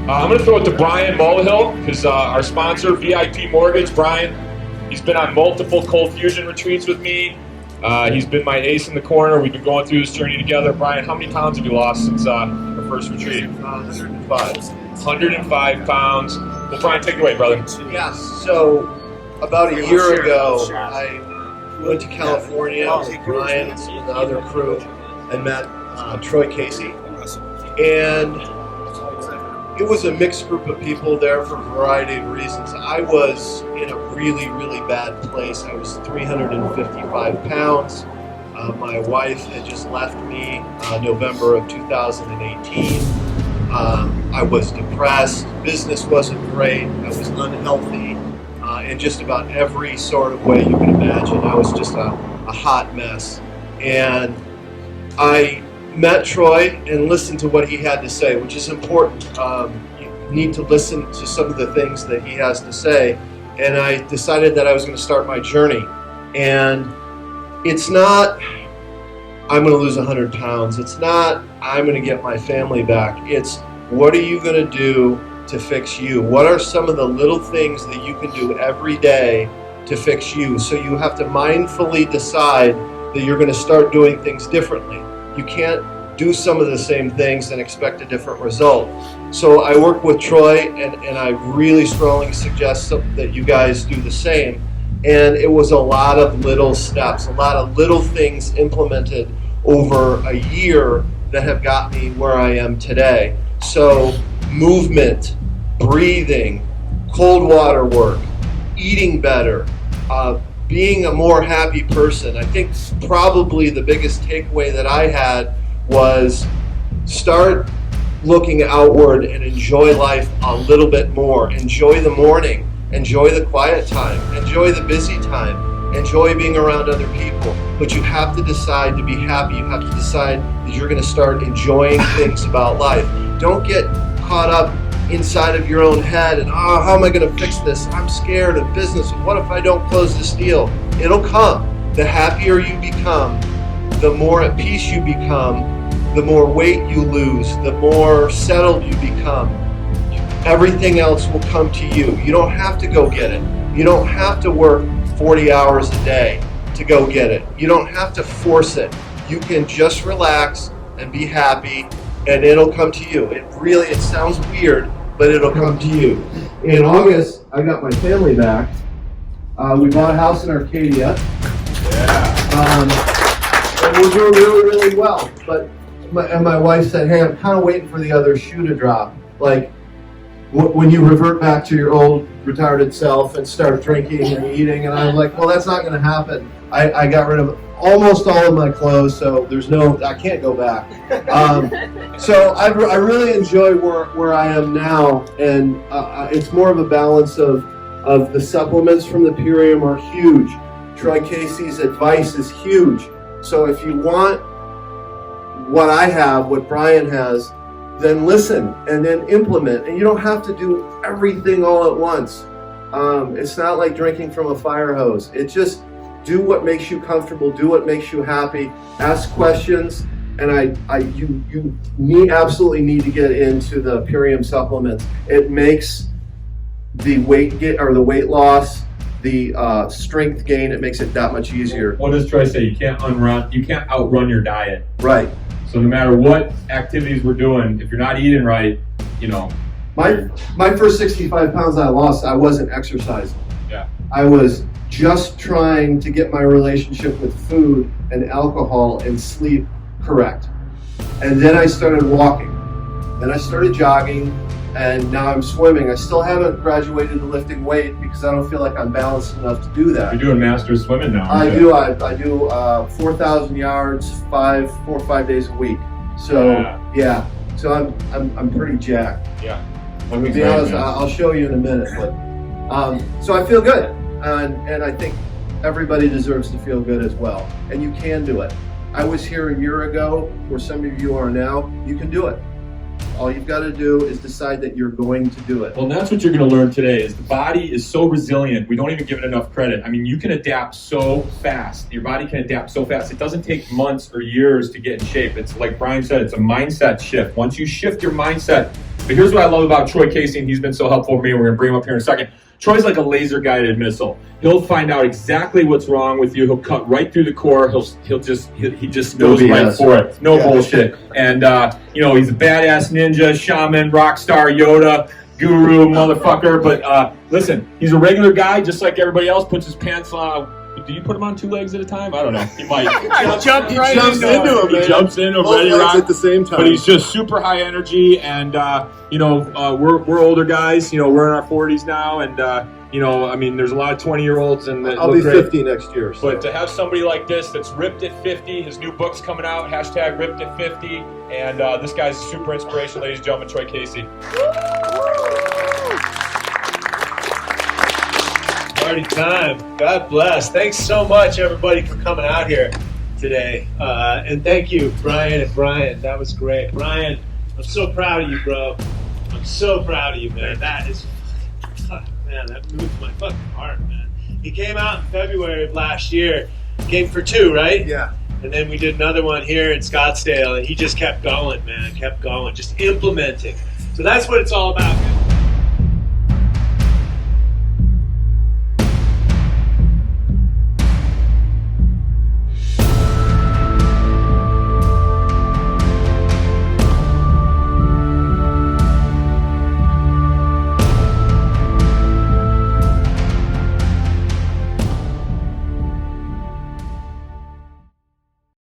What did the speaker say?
I'm going to throw it to Brian Mulvihill, because our sponsor, VIP Mortgage. Brian, he's been on multiple cold fusion retreats with me. He's been my ace in the corner. We've been going through this journey together. Brian, how many pounds have you lost since our first retreat? 105. 105 pounds. Well, Brian, take it away, brother. Yeah, so about a year ago, I went to California with Brian and some of the other crew and met Troy Casey. And it was a mixed group of people there for a variety of reasons. I was in a really, really bad place. I was 355 pounds. My wife had just left me November of 2018. I was depressed. Business wasn't great. I was unhealthy in just about every sort of way you can imagine. I was just a hot mess. And I met Troy and listened to what he had to say, which is important. You need to listen to some of the things that he has to say. And I decided that I was going to start my journey. And it's not, I'm going to lose 100 pounds. It's not, I'm going to get my family back. It's, what are you going to do to fix you? What are some of the little things that you can do every day to fix you? So you have to mindfully decide that you're going to start doing things differently. You can't do some of the same things and expect a different result. So I work with Troy, and I really strongly suggest that you guys do the same. And it was a lot of little steps, a lot of little things implemented over a year that have got me where I am today. So movement, breathing, cold water work, eating better, being a more happy person. I think probably the biggest takeaway that I had was start looking outward and enjoy life a little bit more. Enjoy the morning, enjoy the quiet time, enjoy the busy time, enjoy being around other people. But you have to decide to be happy. You have to decide that you're going to start enjoying things about life. Don't get caught up inside of your own head and, oh, how am I going to fix this? I'm scared of business. What if I don't close this deal? It'll come. The happier you become, the more at peace you become, the more weight you lose, the more settled you become. Everything else will come to you. You don't have to go get it. You don't have to work 40 hours a day to go get it. You don't have to force it. You can just relax and be happy, and it'll come to you. It sounds weird, but it'll come to you. In August, I got my family back. We bought a house in Arcadia. And we're doing really, really well. But my wife said, hey, I'm kind of waiting for the other shoe to drop. Like, when you revert back to your old retarded self and start drinking and eating. And I'm like, well, that's not going to happen. I got rid of almost all of my clothes, so I can't go back. So I really enjoy where I am now, and it's more of a balance of the supplements from the Purium are huge. Troy Casey's advice is huge. So if you want what I have, what Brian has, then listen and then implement. And you don't have to do everything all at once. It's not like drinking from a fire hose. It just, do what makes you comfortable, do what makes you happy, ask questions, and you absolutely need to get into the Purium supplements. It makes the weight loss, the strength gain, it makes it that much easier. What does Troy say? You can't outrun your diet. Right. So no matter what activities we're doing, if you're not eating right, My first 65 pounds I lost, I wasn't exercising. Yeah. I was just trying to get my relationship with food and alcohol and sleep correct. And then I started walking. Then I started jogging, and now I'm swimming. I still haven't graduated to lifting weight because I don't feel like I'm balanced enough to do that. You're doing masters swimming now. I do 4,000 yards, 4 or 5 days a week. So yeah. So I'm pretty jacked. Yeah. To be honest, I'll show you in a minute. But so I feel good, and I think everybody deserves to feel good as well. And you can do it. I was here a year ago, where some of you are now. You can do it. All you've got to do is decide that you're going to do it. Well, that's what you're going to learn today, is the body is so resilient. We don't even give it enough credit. I mean, you can adapt so fast. Your body can adapt so fast. It doesn't take months or years to get in shape. It's like Brian said, it's a mindset shift. Once you shift your mindset But here's what I love about Troy Casey, and he's been so helpful for me. We're going to bring him up here in a second. Troy's like a laser-guided missile. He'll find out exactly what's wrong with you. He'll cut right through the core. He just goes right for it. No bullshit. And he's a badass ninja, shaman, rock star, Yoda, guru, motherfucker. But listen, he's a regular guy, just like everybody else. Puts his pants on. Do you put him on 2 legs at a time? I don't know. He might. He jumps into him. He jumps in, ready to rock at the same time. But he's just super high energy, and we're older guys. We're in our 40s now, and there's a lot of 20-year-olds, and I'll be 50 next year. So. But to have somebody like this that's ripped at 50, his new book's coming out. # ripped at 50, and this guy's a super inspiration, ladies and gentlemen. Troy Casey. Party time. God bless. Thanks so much, everybody, for coming out here today. And thank you, Brian and Brian. That was great. Brian, I'm so proud of you, bro. I'm so proud of you, man. That moved my fucking heart, man. He came out in February of last year. Came for 2, right? Yeah. And then we did another one here in Scottsdale, and he just kept going, man. Kept going. Just implementing. So that's what it's all about, man.